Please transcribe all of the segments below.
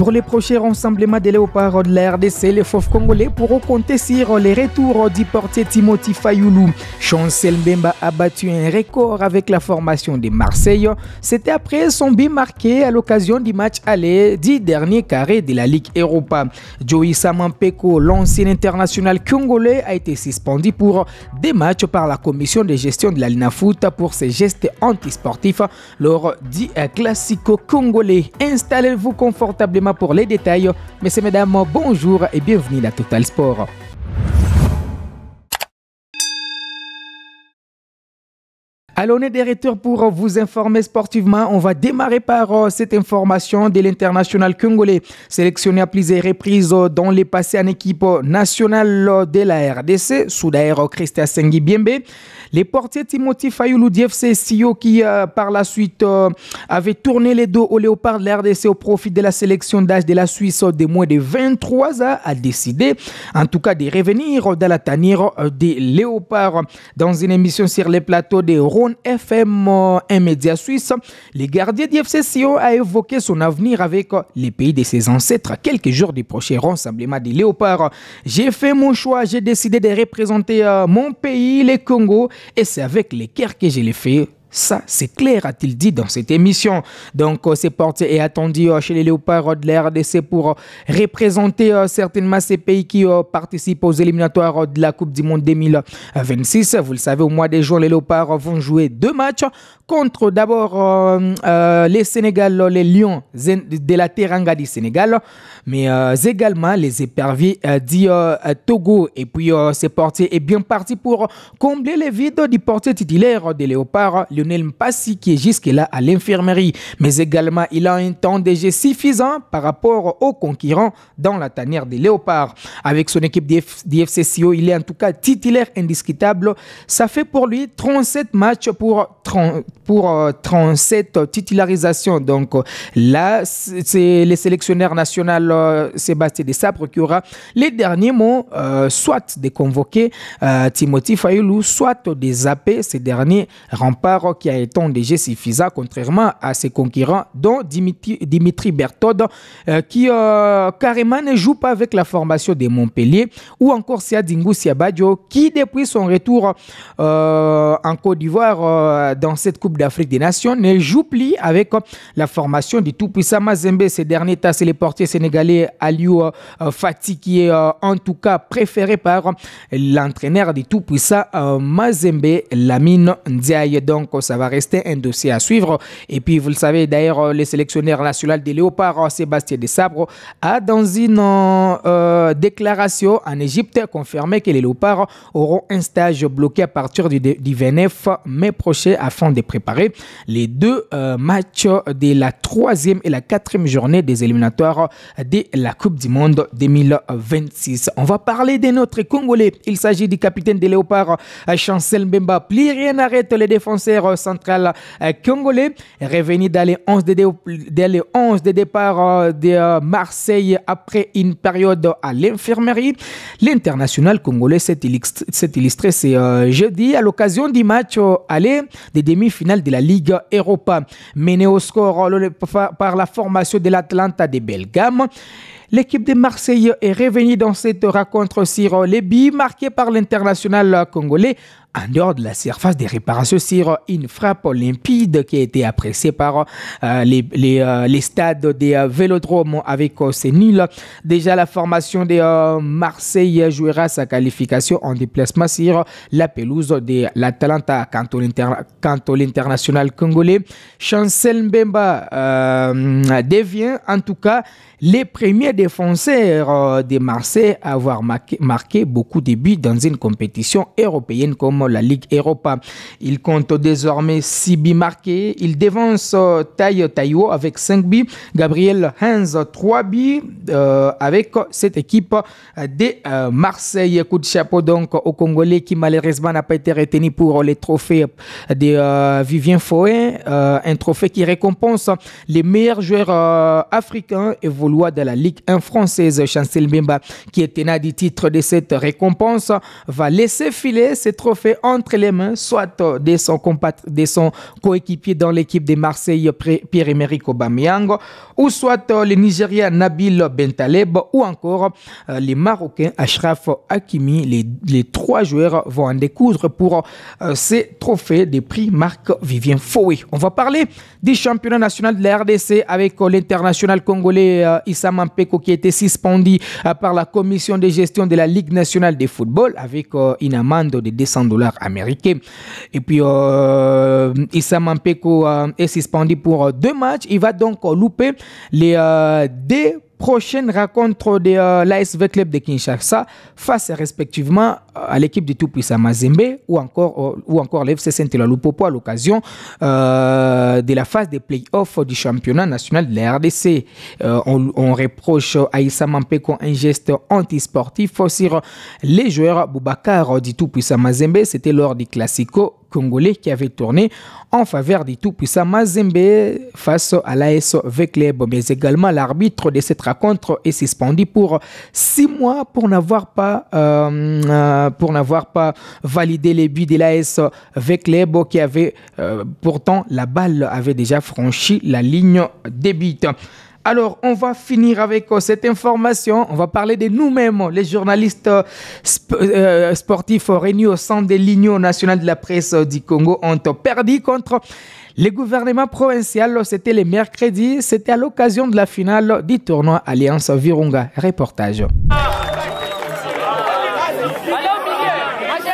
Pour les prochains rassemblements des léopards de la RDC, les fauves congolais pourront compter sur les retours du portier Timothy Fayulu. Chancel Mbemba a battu un record avec la formation de Marseille. C'était après son but marqué à l'occasion du match aller du dernier carré de la Ligue Europa. Joey Samampeko, l'ancien international congolais, a été suspendu pour des matchs par la commission de gestion de la Linafoot pour ses gestes antisportifs lors du Classico congolais. Installez-vous confortablement pour les détails. Messieurs, mesdames, bonjour et bienvenue à Total Sport. Alors, on est de retour pour vous informer sportivement. On va démarrer par cette information de l'international congolais, sélectionné à plusieurs reprises dans les passés en équipe nationale de la RDC, sous d'ailleurs Christian Sengi Biembe. Les portiers Timothy Fayulu d'FC Sio qui par la suite avait tourné les dos aux léopards de la RDC au profit de la sélection d'âge de la Suisse de moins de 23 ans a décidé en tout cas de revenir dans la tanière des léopards. Dans une émission sur les plateaux de Rhône FM, un média suisse, les gardiens d'FC Sio a évoqué son avenir avec les pays de ses ancêtres quelques jours du prochain rassemblement des léopards. J'ai fait mon choix, j'ai décidé de représenter mon pays, le Congo, et c'est avec les cœurs que je l'ai fait. Ça, c'est clair, a-t-il dit dans cette émission. Donc, ce portier est attendu chez les léopards de la RDC pour représenter certainement ces pays qui participent aux éliminatoires de la Coupe du Monde 2026. Vous le savez, au mois de juin, les léopards vont jouer 2 matchs contre d'abord les Sénégal, les Lions de la Teranga du Sénégal, mais également les éperviers du Togo. Et puis, ce portier est bien parti pour combler les vides du portier titulaire des léopards, Lionel Mpassi, qui est jusque-là à l'infirmerie. Mais également, il a un temps de jeu suffisant par rapport aux concurrents dans la tanière des léopards. Avec son équipe d'FC Sio, il est en tout cas titulaire indiscutable. Ça fait pour lui 37 matchs pour 37 titularisations. Donc là, c'est le sélectionneur national Sébastien Desabre qui aura les derniers mots, soit de convoquer Timothy Fayulu, soit de zapper ces derniers remparts qui a un temps de jeu suffisant, contrairement à ses concurrents, dont Dimitri Berthold, qui carrément ne joue pas avec la formation de Montpellier, ou encore Siadingou Siabadjo, qui depuis son retour en Côte d'Ivoire dans cette Coupe d'Afrique des Nations, ne joue plus avec la formation du tout-puissant Mazembe. Ces derniers temps, c'est le portier sénégalais Aliou Fati qui est en tout cas préféré par l'entraîneur du tout-puissant Mazembe, Lamine Ndiaye. Donc, ça va rester un dossier à suivre. Et puis, vous le savez, d'ailleurs, le sélectionneur national des léopards, Sébastien Desabre, a dans une déclaration en Égypte confirmé que les léopards auront un stage bloqué à partir du 29 mai prochain afin de préparer les 2 matchs de la 3e et la 4e journée des éliminatoires de la Coupe du Monde 2026. On va parler de notre Congolais. Il s'agit du capitaine des léopards, Chancel Mbemba. Plus rien n'arrête les défenseurs central congolais, revenu dans les 11 de départ de Marseille après une période à l'infirmerie. L'international congolais s'est illustré ce jeudi à l'occasion du match aller des demi-finales de la Ligue Europa. Mené au score par la formation de l'Atalanta de Belgium. L'équipe de Marseille est revenue dans cette rencontre sur les buts marqués par l'international congolais en dehors de la surface de réparation sur une frappe limpide qui a été appréciée par les stades des vélodromes avec ces nuls. Déjà, la formation de Marseille jouera sa qualification en déplacement sur la pelouse de l'Atalanta. Quant à l'international congolais, Chancel Mbemba devient en tout cas les premiers défenseurs de Marseille à avoir marqué beaucoup de buts dans une compétition européenne comme la Ligue Europa. Il compte désormais 6 buts marqués. Il devance Taiwo avec 5 buts. Gabriel Heinz 3 buts avec cette équipe de Marseille. Coup de chapeau donc au Congolais qui malheureusement n'a pas été retenu pour les trophées de Vivien Foé. Un trophée qui récompense les meilleurs joueurs africains évoluant de la Ligue 1 française. Chancel Mbemba, qui est tenant du titre de cette récompense, va laisser filer ce trophée trophée entre les mains, soit de son coéquipier dans l'équipe de Marseille, Pierre-Emerick Aubameyang, ou soit le Nigérien Nabil Bentaleb, ou encore les Marocains Achraf Hakimi. Les trois joueurs vont en découdre pour ces trophées des prix Marc-Vivien Foé. On va parler du championnat national de la RDC avec l'international congolais Issa Mampeko qui a été suspendu par la commission de gestion de la Ligue nationale de football avec une amende de $200 américains. Et puis Issa Mampeko est suspendu pour 2 matchs. Il va donc louper les 2 prochaines rencontres de l'ASV Club de Kinshasa face respectivement à l'équipe du tout-puissant Mazembe ou encore l'FC Saint-Eloi-Lupopo à l'occasion de la phase des play-offs du championnat national de la RDC. On reproche à Issa Mampeko un geste antisportif sur les joueurs Boubacar du tout-puissant Mazembe. C'était lors du Classico congolais qui avait tourné en faveur du tout-puissant Mazembe face à l'ASV Club. Mais également l'arbitre de cette rencontre est suspendu pour 6 mois pour n'avoir pas validé les buts de l'ASV Club qui avait pourtant la balle avait déjà franchi la ligne des buts. Alors, on va finir avec cette information. On va parler de nous-mêmes, les journalistes sportifs réunis au sein de l'Union nationale de la presse du Congo ont perdu contre le gouvernement provincial. C'était le mercredi. C'était à l'occasion de la finale du tournoi Alliance Virunga. Reportage.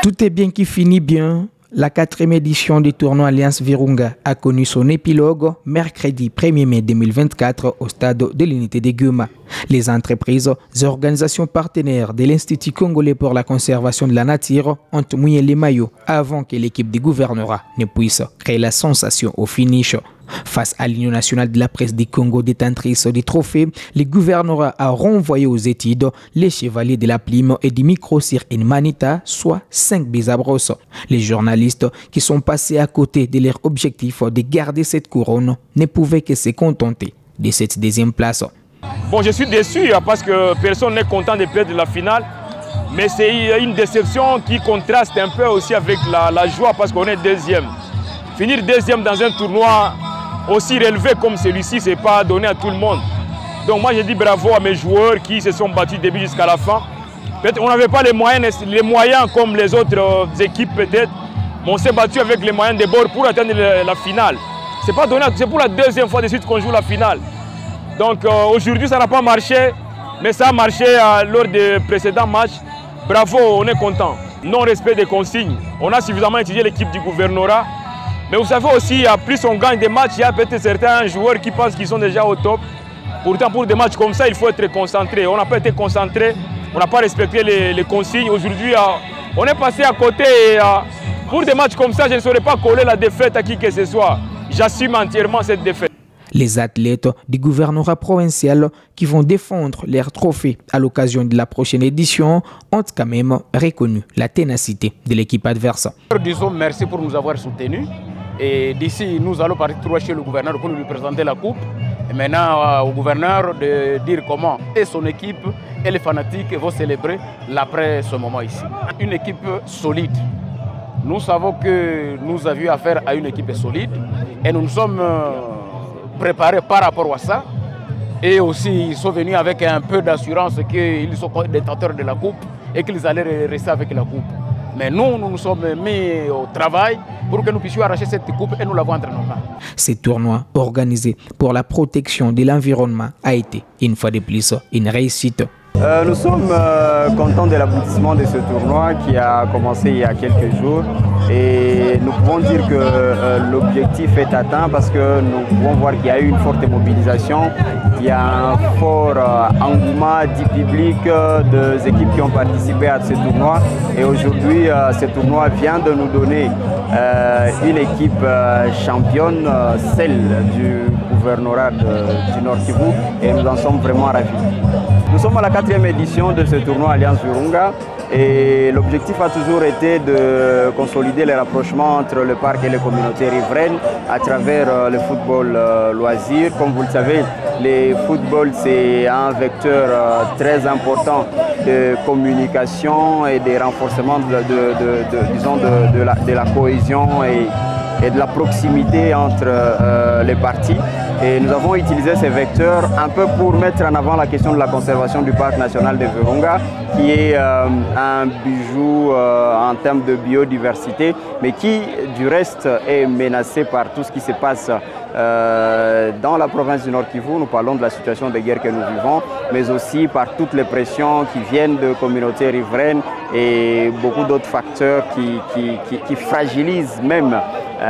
Tout est bien qui finit bien. La 4e édition du tournoi Alliance Virunga a connu son épilogue mercredi 1er mai 2024 au stade de l'unité de Guma. Les entreprises et organisations partenaires de l'Institut congolais pour la conservation de la nature ont mouillé les maillots avant que l'équipe du gouvernorat ne puisse créer la sensation au finish. Face à l'Union nationale de la presse du Congo détentrice du trophée, le gouvernorat a renvoyé aux études les chevaliers de la plume et du micro-cire Manita, soit 5 buts à brosse. Les journalistes qui sont passés à côté de leur objectif de garder cette couronne ne pouvaient que se contenter de cette 2e place. Bon, je suis déçu parce que personne n'est content de perdre la finale, mais c'est une déception qui contraste un peu aussi avec la joie parce qu'on est 2e. Finir 2e dans un tournoi aussi relevé comme celui-ci, ce n'est pas donné à tout le monde. Donc moi je dis bravo à mes joueurs qui se sont battus du début jusqu'à la fin. Peut-être on n'avait pas les moyens comme les autres équipes peut-être, mais on s'est battu avec les moyens de bord pour atteindre la finale. C'est pas donné, c'est pour la 2e fois de suite qu'on joue la finale. Donc aujourd'hui ça n'a pas marché, mais ça a marché lors des précédents matchs. Bravo, on est content. Non-respect des consignes. On a suffisamment étudié l'équipe du gouvernorat. Mais vous savez aussi, plus on gagne des matchs, il y a peut-être certains joueurs qui pensent qu'ils sont déjà au top. Pourtant, pour des matchs comme ça, il faut être concentré. On n'a pas été concentré, on n'a pas respecté les consignes. Aujourd'hui, on est passé à côté. Et, pour des matchs comme ça, je ne saurais pas coller la défaite à qui que ce soit. J'assume entièrement cette défaite. Les athlètes du gouvernorat provincial qui vont défendre leur trophée à l'occasion de la prochaine édition ont quand même reconnu la ténacité de l'équipe adverse. Disons merci pour nous avoir soutenus. Et d'ici, nous allons partir chez le gouverneur pour lui présenter la coupe. Et maintenant, au gouverneur de dire comment et son équipe et les fanatiques vont célébrer l'après ce moment ici. Une équipe solide. Nous savons que nous avions affaire à une équipe solide et nous nous sommes préparés par rapport à ça. Et aussi, ils sont venus avec un peu d'assurance qu'ils sont détenteurs de la coupe et qu'ils allaient rester avec la coupe. Mais nous nous sommes mis au travail pour que nous puissions arracher cette coupe et nous l'avons entre nos mains. Ce tournoi organisé pour la protection de l'environnement a été, une fois de plus, une réussite. Nous sommes contents de l'aboutissement de ce tournoi qui a commencé il y a quelques jours et nous pouvons dire que l'objectif est atteint parce que nous pouvons voir qu'il y a eu une forte mobilisation, il y a un fort engouement du public, des équipes qui ont participé à ce tournoi et aujourd'hui ce tournoi vient de nous donner une équipe championne, celle du gouvernorat du Nord Kivu et nous en sommes vraiment ravis. Nous sommes à la 4e édition de ce tournoi Alliance Virunga et l'objectif a toujours été de consolider les rapprochements entre le parc et les communautés riveraines à travers le football loisir. Comme vous le savez, le football c'est un vecteur très important de communication et des renforcements de la cohésion et de la proximité entre les partis. Et nous avons utilisé ces vecteurs un peu pour mettre en avant la question de la conservation du parc national de Virunga, qui est un bijou en termes de biodiversité, mais qui du reste est menacé par tout ce qui se passe dans la province du Nord Kivu. Nous parlons de la situation de guerre que nous vivons, mais aussi par toutes les pressions qui viennent de communautés riveraines et beaucoup d'autres facteurs qui fragilisent même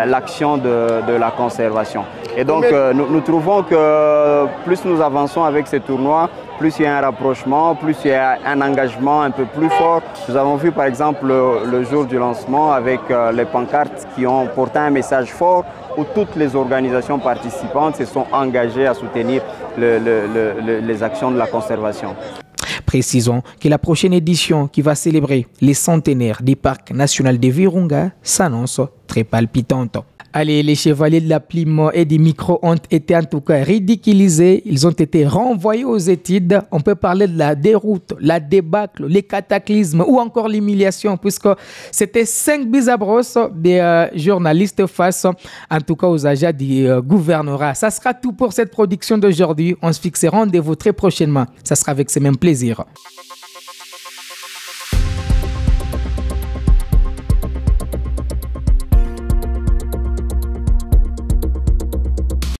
l'action de la conservation. Et donc nous trouvons que plus nous avançons avec ces tournois, plus il y a un rapprochement, plus il y a un engagement un peu plus fort. Nous avons vu par exemple le jour du lancement avec les pancartes qui ont porté un message fort où toutes les organisations participantes se sont engagées à soutenir les actions de la conservation. Précisons que la prochaine édition qui va célébrer les centenaires des parcs nationaux de Virunga s'annonce très palpitante. Allez, les chevaliers de la plume et des micros ont été en tout cas ridiculisés. Ils ont été renvoyés aux études. On peut parler de la déroute, la débâcle, les cataclysmes ou encore l'humiliation, puisque c'était 5 buts à brosse des journalistes face en tout cas aux agents du gouvernorat. Ça sera tout pour cette production d'aujourd'hui. On se fixe rendez-vous très prochainement. Ça sera avec ce même plaisir.